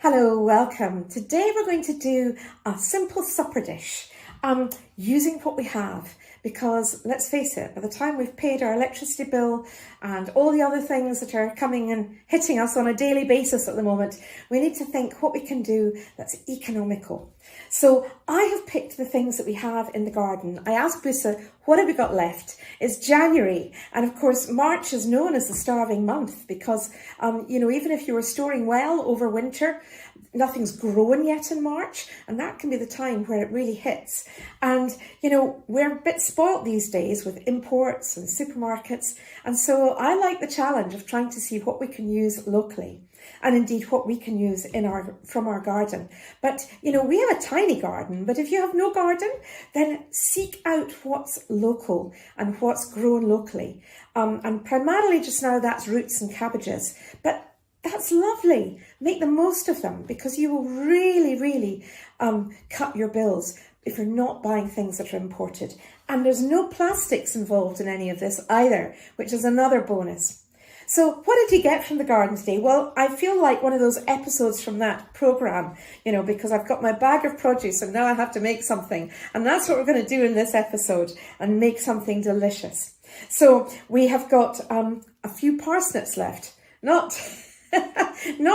Hello, welcome. Today we're going to do a simple supper dish using what we have, because let's face it, by the time we've paid our electricity bill and all the other things that are coming and hitting us on a daily basis at the moment, we need to think what we can do that's economical. So I have picked the things that we have in the garden. I asked Busa, what have we got left? It's January, and of course March is known as the starving month because, even if you were storing well over winter, nothing's grown yet in March, and that can be the time where it really hits. And, we're a bit spoilt these days with imports and supermarkets, and so I like the challenge of trying to see what we can use locally, and indeed what we can use from our garden. But, we have a tiny garden, but if you have no garden, then seek out what's local and what's grown locally. And primarily just now that's roots and cabbages, but that's lovely. Make the most of them, because you will really, really cut your bills if you're not buying things that are imported. And there's no plastics involved in any of this either, which is another bonus. So what did you get from the garden today? Well, I feel like one of those episodes from that programme, because I've got my bag of produce and now I have to make something. And that's what we're going to do in this episode, and make something delicious. So we have got a few parsnips left. Not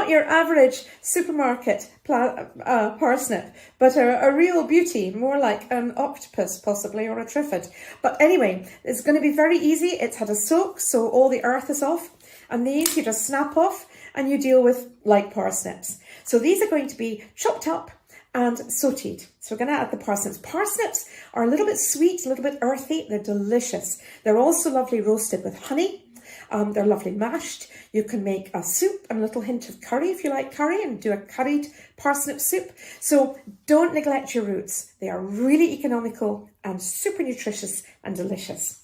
your average supermarket parsnip, but a real beauty, more like an octopus possibly, or a triffid. But anyway, it's going to be very easy. It's had a soak, so all the earth is off. And these you just snap off and you deal with like parsnips. So these are going to be chopped up and sauteed. So we're going to add the parsnips. Parsnips are a little bit sweet, a little bit earthy. They're delicious. They're also lovely roasted with honey. They're lovely mashed. You can make a soup and a little hint of curry if you like curry, and do a curried parsnip soup. So don't neglect your roots. They are really economical and super nutritious and delicious.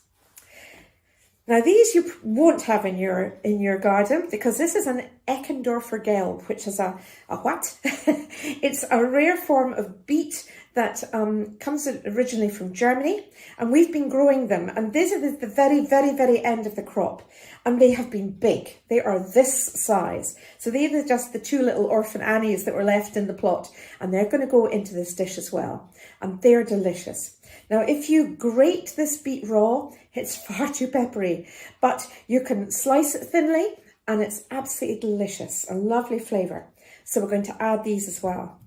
Now these you won't have in your garden, because this is an Eckendorfer Gelb, which is a what? It's a rare form of beet that comes originally from Germany, and we've been growing them, and this is the very, very, very end of the crop, and they have been big. They are this size. So these are just the two little orphan Annies that were left in the plot, and they're going to go into this dish as well, and they're delicious. Now, if you grate this beet raw, it's far too peppery, but you can slice it thinly, and it's absolutely delicious, a lovely flavour. So we're going to add these as well.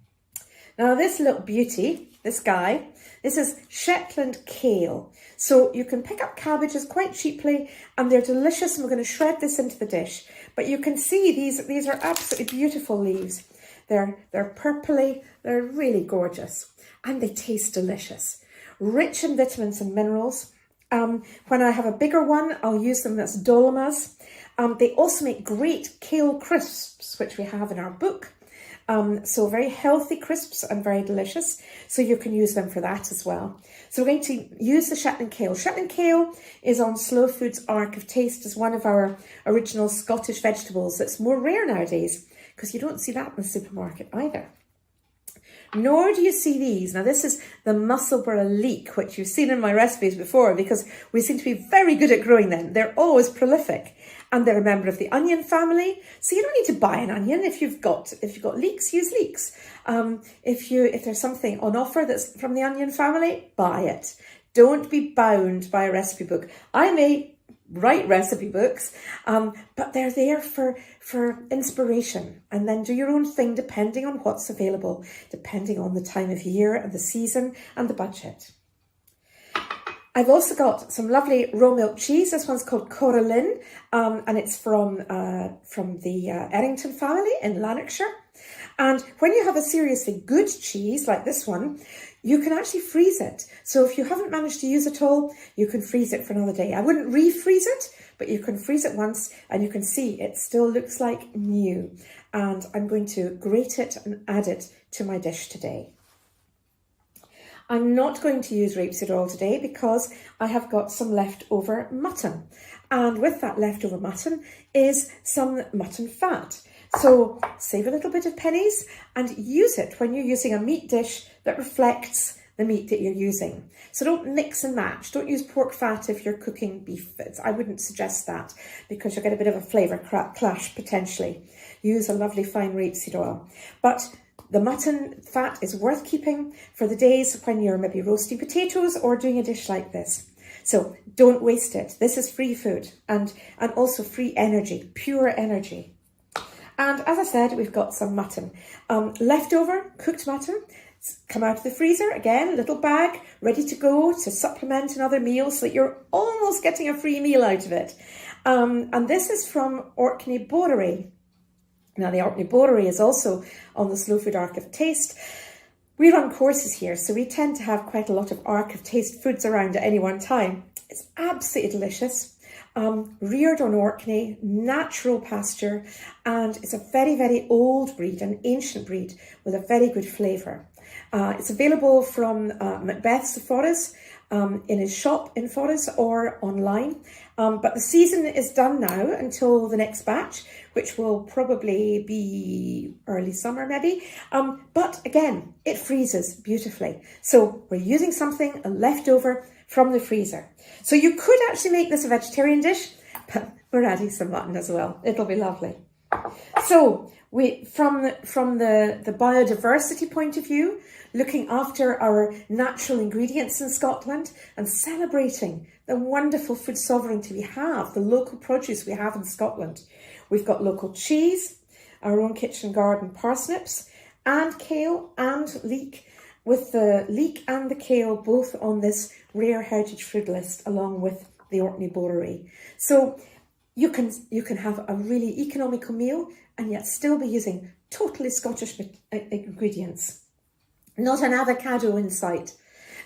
Now this little beauty, this guy, this is Shetland kale. So you can pick up cabbages quite cheaply, and they're delicious, and we're going to shred this into the dish. But you can see these are absolutely beautiful leaves. They're purpley, they're really gorgeous, and they taste delicious. Rich in vitamins and minerals. When I have a bigger one, I'll use them as dolomas. They also make great kale crisps, which we have in our book. So very healthy crisps and very delicious. So you can use them for that as well. So we're going to use the Shetland kale. Shetland kale is on Slow Food's Arc of Taste as one of our original Scottish vegetables that's more rare nowadays, because you don't see that in the supermarket either. Nor do you see these. Now this is the Musselburgh leek, which you've seen in my recipes before, because we seem to be very good at growing them. They're always prolific, and they're a member of the onion family. So you don't need to buy an onion. If you've got leeks, use leeks. If there's something on offer that's from the onion family, buy it. Don't be bound by a recipe book. I may write recipe books, but they're there for inspiration, and then do your own thing depending on what's available, depending on the time of year and the season and the budget. I've also got some lovely raw milk cheese. This one's called Coralin, and it's from the Errington family in Lanarkshire. And when you have a seriously good cheese like this one, you can actually freeze it. So if you haven't managed to use it all, you can freeze it for another day. I wouldn't refreeze it, but you can freeze it once and you can see it still looks like new. And I'm going to grate it and add it to my dish today. I'm not going to use rapeseed oil today because I have got some leftover mutton. And with that leftover mutton is some mutton fat. So save a little bit of pennies and use it when you're using a meat dish that reflects the meat that you're using. So don't mix and match. Don't use pork fat if you're cooking beef. I wouldn't suggest that because you'll get a bit of a flavour clash potentially. Use a lovely fine rapeseed oil. But the mutton fat is worth keeping for the days when you're maybe roasting potatoes or doing a dish like this. So don't waste it. This is free food and also free energy, pure energy. And as I said, we've got some mutton. Leftover cooked mutton. It's come out of the freezer, again, a little bag, ready to go to supplement another meal so that you're almost getting a free meal out of it. And this is from Wendy Barrie. Now, the Wendy Barrie is also on the Slow Food Arc of Taste. We run courses here, so we tend to have quite a lot of Arc of Taste foods around at any one time. It's absolutely delicious. Reared on Orkney, natural pasture, and it's a very, very old breed, an ancient breed with a very good flavour. It's available from Macbeth's Forres in his shop in Forres or online. But the season is done now until the next batch, which will probably be early summer maybe. But again, it freezes beautifully. So we're using something left over from the freezer. So you could actually make this a vegetarian dish, but we're adding some mutton as well. It'll be lovely. So from the biodiversity point of view, looking after our natural ingredients in Scotland and celebrating the wonderful food sovereignty we have, the local produce we have in Scotland. We've got local cheese, our own kitchen garden parsnips, and kale and leek, with the leek and the kale both on this rare heritage food list along with the Wendy Barrie. So you can have a really economical meal and yet still be using totally Scottish ingredients. Not an avocado in sight.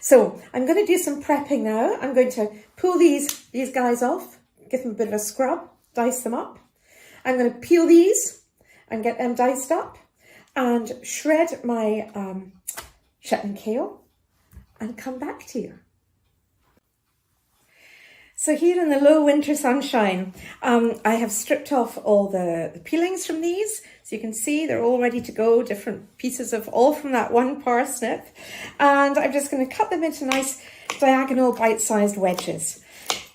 So I'm going to do some prepping now. I'm going to pull these guys off, give them a bit of a scrub, dice them up. I'm going to peel these and get them diced up and shred my Shetland kale and come back to you. So here in the low winter sunshine, I have stripped off all the peelings from these. So you can see they're all ready to go, different pieces of all from that one parsnip. And I'm just going to cut them into nice diagonal bite-sized wedges.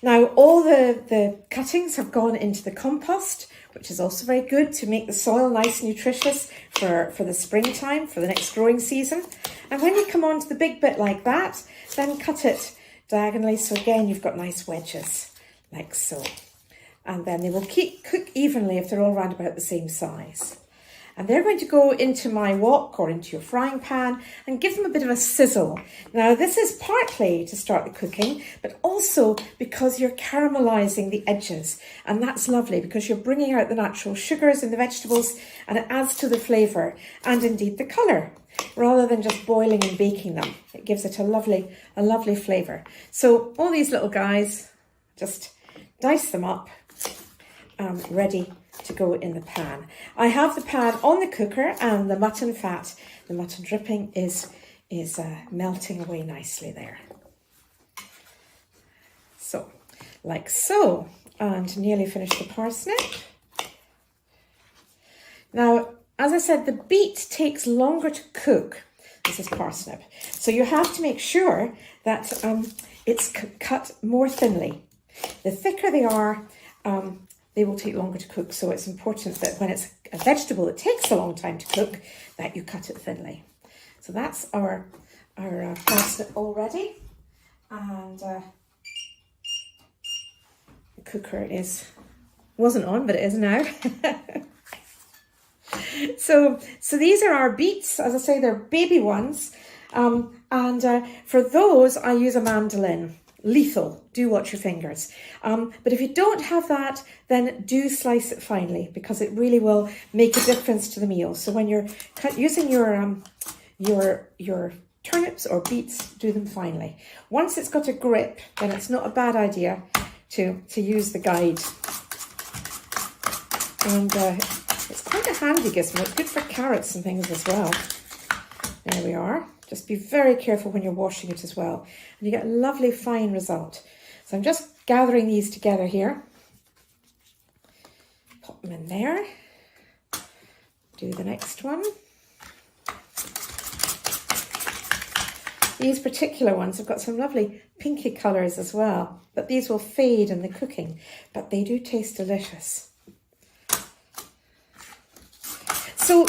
Now all the cuttings have gone into the compost, which is also very good to make the soil nice and nutritious for the springtime, for the next growing season. And when you come on to the big bit like that, then cut it diagonally, so again you've got nice wedges like so, and then they will cook evenly if they're all around about the same size. And they're going to go into my wok or into your frying pan and give them a bit of a sizzle. Now this is partly to start the cooking, but also because you're caramelizing the edges, and that's lovely because you're bringing out the natural sugars in the vegetables and it adds to the flavour and indeed the colour, rather than just boiling and baking them. It gives it a lovely flavour. So all these little guys, just dice them up, ready to go in the pan. I have the pan on the cooker and the mutton fat, the mutton dripping is melting away nicely there. So, like so, and nearly finished the parsnip. Now, as I said, the beet takes longer to cook. This is parsnip. So you have to make sure that it's cut more thinly. The thicker they are, they will take longer to cook. So it's important that when it's a vegetable that takes a long time to cook, that you cut it thinly. So that's our parsnip all ready. And the cooker wasn't on, but it is now. So these are our beets. As I say, they're baby ones. For those, I use a mandolin. Lethal. Do watch your fingers. But if you don't have that, then do slice it finely because it really will make a difference to the meal. So when you're using your turnips or beets, do them finely. Once it's got a grip, then it's not a bad idea to use the guide. And it's quite a handy gizmo. It's good for carrots and things as well. There we are. Just be very careful when you're washing it as well. And you get a lovely fine result. So I'm just gathering these together here. Pop them in there. Do the next one. These particular ones have got some lovely pinky colours as well. But these will fade in the cooking. But they do taste delicious. So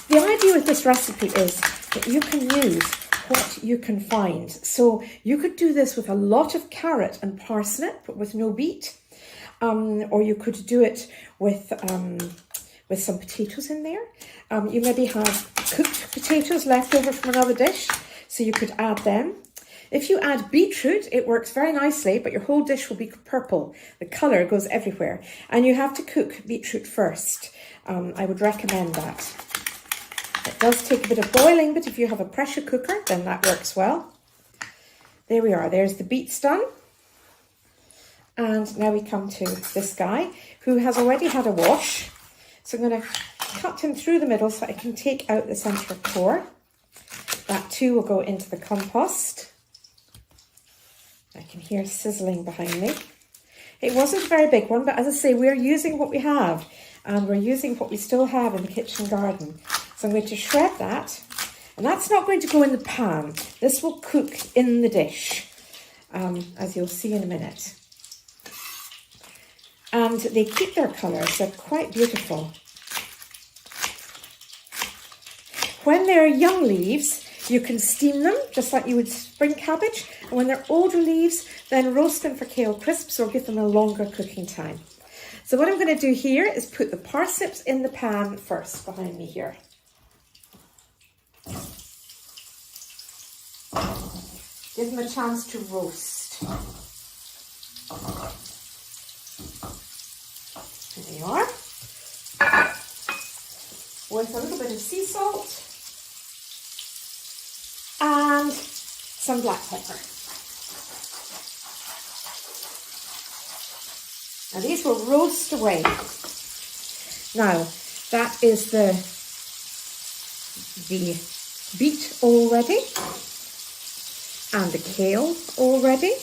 the idea with this recipe is that you can use what you can find. So you could do this with a lot of carrot and parsnip, but with no beet. Or you could do it with some potatoes in there. You maybe have cooked potatoes left over from another dish, so you could add them. If you add beetroot, it works very nicely, but your whole dish will be purple. The colour goes everywhere. And you have to cook beetroot first. I would recommend that. It does take a bit of boiling, but if you have a pressure cooker, then that works well. There we are. There's the beets done. And now we come to this guy who has already had a wash. So I'm going to cut him through the middle so I can take out the centre core. That too will go into the compost. I can hear sizzling behind me. It wasn't a very big one, but as I say, we're using what we have. And we're using what we still have in the kitchen garden. So I'm going to shred that. And that's not going to go in the pan. This will cook in the dish, as you'll see in a minute. And they keep their colours. They're quite beautiful. When they're young leaves, you can steam them, just like you would spring cabbage. And when they're older leaves, then roast them for kale crisps or give them a longer cooking time. So what I'm going to do here is put the parsnips in the pan first, behind me here. Give them a chance to roast. There they are. With a little bit of sea salt and some black pepper. Now these will roast away. Now that is the beet already and the kale already.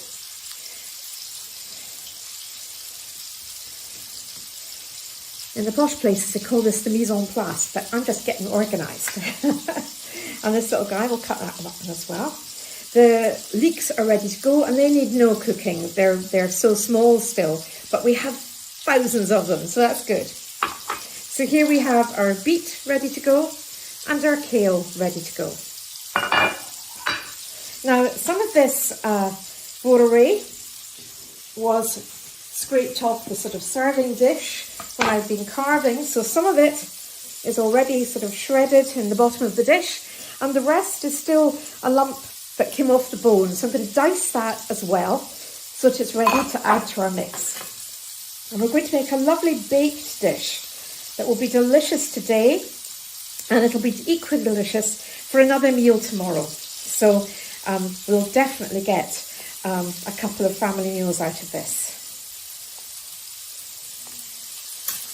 In the posh places they call this the mise en place, but I'm just getting organised. And this little guy, will cut that up as well. The leeks are ready to go and they need no cooking. They're so small still, but we have thousands of them, so that's good. So here we have our beet ready to go and our kale ready to go. Now, some of this borare was scraped off the sort of serving dish when I've been carving, so some of it is already sort of shredded in the bottom of the dish, and the rest is still a lump that came off the bone. So I'm going to dice that as well, so that it's ready to add to our mix. And we're going to make a lovely baked dish that will be delicious today, and it'll be equally delicious for another meal tomorrow. So we'll definitely get a couple of family meals out of this.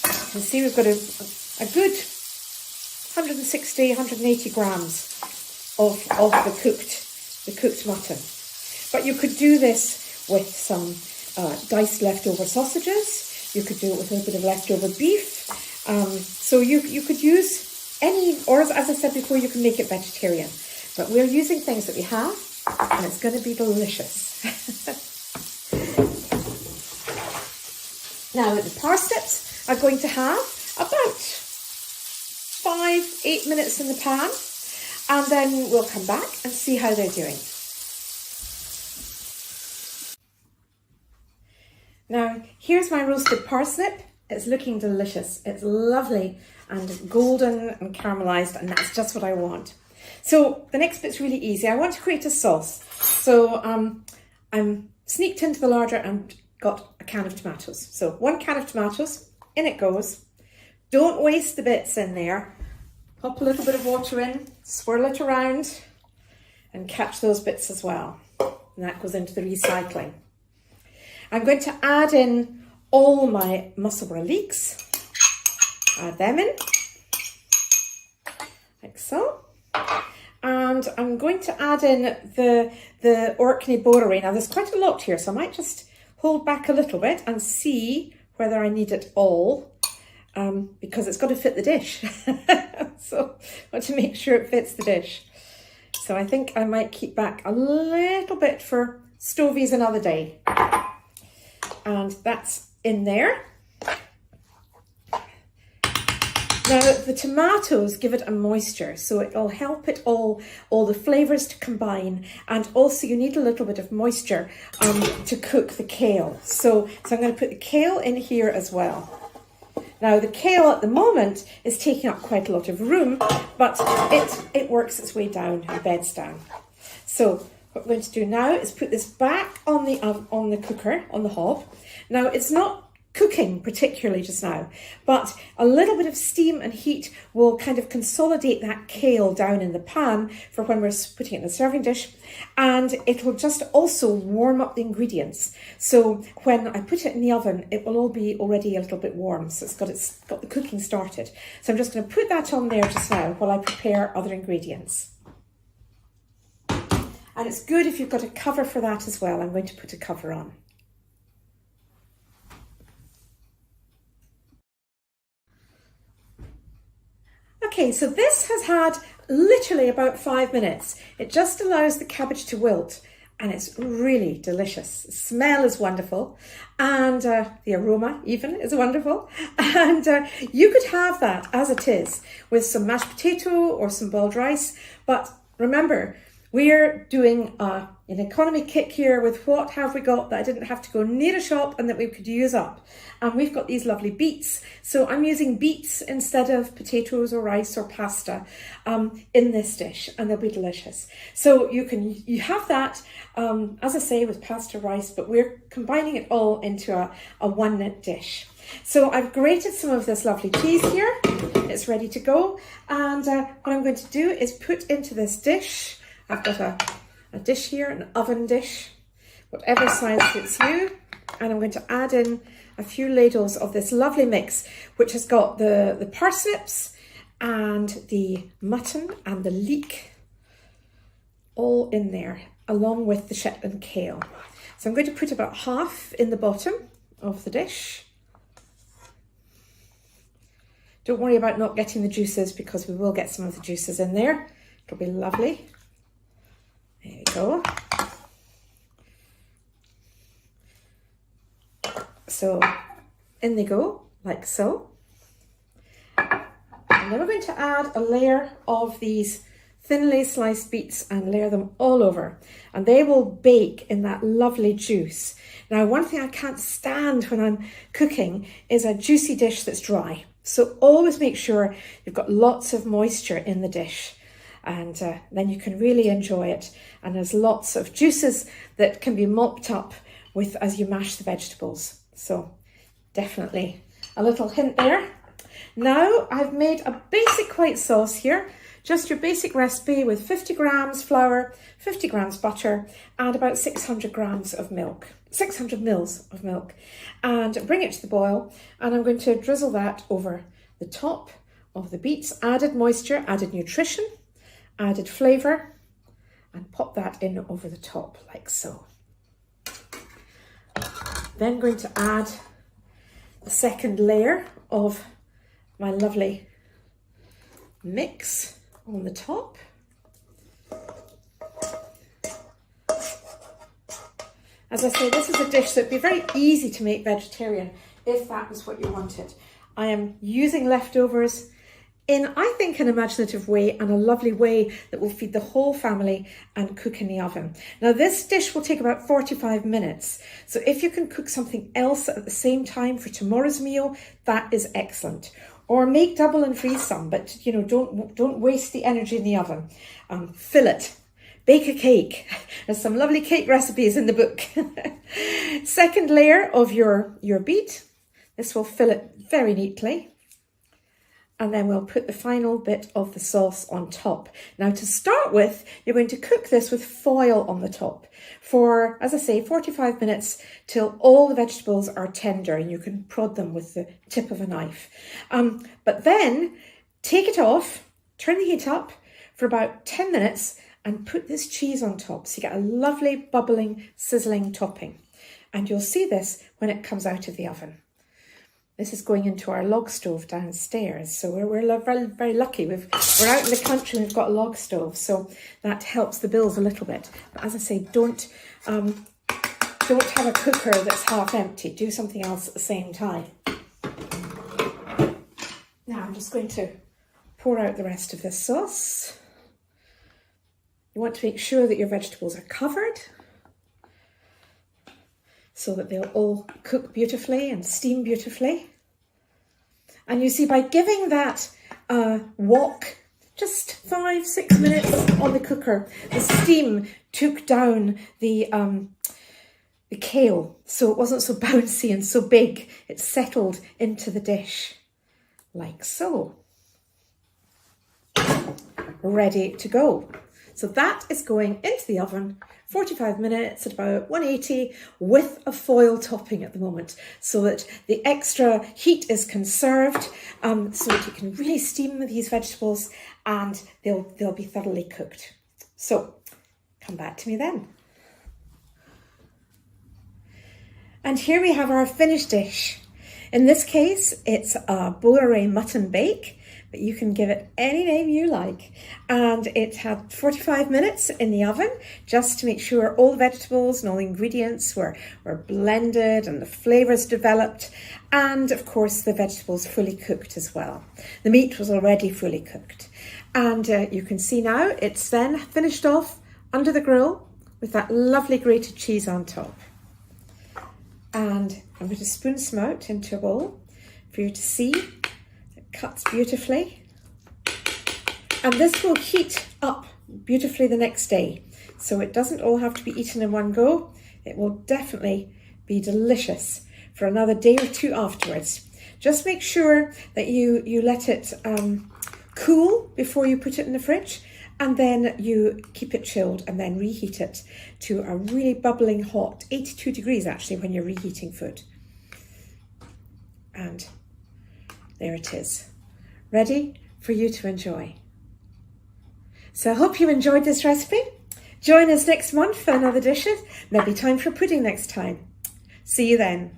You can see we've got a good 160, 180 grams of the cooked mutton. But you could do this with some diced leftover sausages. You could do it with a little bit of leftover beef. So you could use any, or as I said before, you can make it vegetarian. But we're using things that we have, and it's going to be delicious. Now the parsnips are going to have about 5-8 minutes in the pan, and then we'll come back and see how they're doing. Now here's my roasted parsnip. It's looking delicious. It's lovely and golden and caramelized, and that's just what I want. So the next bit's really easy. I want to create a sauce. So I'm sneaked into the larder and got a can of tomatoes. So 1 can of tomatoes, in it goes. Don't waste the bits in there. Pop a little bit of water in, swirl it around. and catch those bits as well. And that goes into the recycling. I'm going to add in all my musselburgh leeks. Add them in, like so. And I'm going to add in the Orkney Borderie. Now there's quite a lot here, so I might just hold back a little bit and see whether I need it all, because it's got to fit the dish. So I want to make sure it fits the dish. So I think I might keep back a little bit for stovies another day. And that's in there. Now the tomatoes give it a moisture, so it'll help it all the flavours to combine, and also you need a little bit of moisture to cook the kale. So I'm going to put the kale in here as well. Now the kale at the moment is taking up quite a lot of room, but it works its way down and beds down. So what we're going to do now is put this back on the cooker, on the hob. Now it's not cooking particularly just now, but a little bit of steam and heat will kind of consolidate that kale down in the pan for when we're putting it in a serving dish, and it will just also warm up the ingredients. So when I put it in the oven, it will all be already a little bit warm, so it's got the cooking started. So I'm just going to put that on there just now while I prepare other ingredients. And it's good if you've got a cover for that as well. I'm going to put a cover on. Okay, so this has had literally about 5 minutes. It just allows the cabbage to wilt, and it's really delicious. The smell is wonderful, and the aroma even is wonderful. And you could have that as it is with some mashed potato or some boiled rice. But remember, we're doing an economy kit here with what have we got that I didn't have to go near a shop and that we could use up. And we've got these lovely beets. So I'm using beets instead of potatoes or rice or pasta in this dish, and they'll be delicious. So you have that, as I say, with pasta, rice, but we're combining it all into a one dish. So I've grated some of this lovely cheese here. It's ready to go. And what I'm going to do is put into this dish. I've got a dish here, an oven dish, whatever size suits you. And I'm going to add in a few ladles of this lovely mix, which has got the parsnips and the mutton and the leek all in there, along with the Shetland kale. So I'm going to put about half in the bottom of the dish. Don't worry about not getting the juices, because we will get some of the juices in there. It'll be lovely. There we go. So in they go, like so. And then we're going to add a layer of these thinly sliced beets and layer them all over. And they will bake in that lovely juice. Now, one thing I can't stand when I'm cooking is a juicy dish that's dry. So always make sure you've got lots of moisture in the dish. And then you can really enjoy it. And there's lots of juices that can be mopped up with as you mash the vegetables. So definitely a little hint there. Now I've made a basic white sauce here, just your basic recipe with 50 grams flour, 50 grams butter, and about 600 grams of milk, 600 mils of milk, and bring it to the boil. And I'm going to drizzle that over the top of the beets, added moisture, added nutrition, added flavour, and pop that in over the top like so. Then going to add the second layer of my lovely mix on the top. As I say, this is a dish that would be very easy to make vegetarian if that was what you wanted. I am using leftovers in, I think, an imaginative way and a lovely way that will feed the whole family and cook in the oven. Now, this dish will take about 45 minutes. So if you can cook something else at the same time for tomorrow's meal, that is excellent. Or make double and freeze some, but don't waste the energy in the oven. Fill it. Bake a cake. There's some lovely cake recipes in the book. Second layer of your beet. This will fill it very neatly. And then we'll put the final bit of the sauce on top. Now to start with, you're going to cook this with foil on the top for, as I say, 45 minutes till all the vegetables are tender and you can prod them with the tip of a knife. But then take it off, turn the heat up for about 10 minutes and put this cheese on top. So you get a lovely bubbling, sizzling topping. And you'll see this when it comes out of the oven. This is going into our log stove downstairs. So we're very, very lucky. We're out in the country and we've got a log stove. So that helps the bills a little bit. But as I say, don't have a cooker that's half empty. Do something else at the same time. Now I'm just going to pour out the rest of this sauce. You want to make sure that your vegetables are covered so that they'll all cook beautifully and steam beautifully. And you see, by giving that wok just 5-6 minutes on the cooker, the steam took down the kale, so it wasn't so bouncy and so big. It settled into the dish, like so. Ready to go. So that is going into the oven 45 minutes at about 180 with a foil topping at the moment so that the extra heat is conserved so that you can really steam these vegetables and they'll be thoroughly cooked. So come back to me then. And here we have our finished dish. In this case, it's a Bouleret mutton bake, but you can give it any name you like. And it had 45 minutes in the oven just to make sure all the vegetables and all the ingredients were blended and the flavours developed. And of course, the vegetables fully cooked as well. The meat was already fully cooked. And you can see now it's then finished off under the grill with that lovely grated cheese on top. And I'm going to spoon some out into a bowl for you to see. It cuts beautifully. And this will heat up beautifully the next day. So it doesn't all have to be eaten in one go. It will definitely be delicious for another day or two afterwards. Just make sure that you let it cool before you put it in the fridge. And then you keep it chilled and then reheat it to a really bubbling hot, 82 degrees actually when you're reheating food. And there it is, ready for you to enjoy. So I hope you enjoyed this recipe. Join us next month for another dishes. Maybe time for pudding next time. See you then.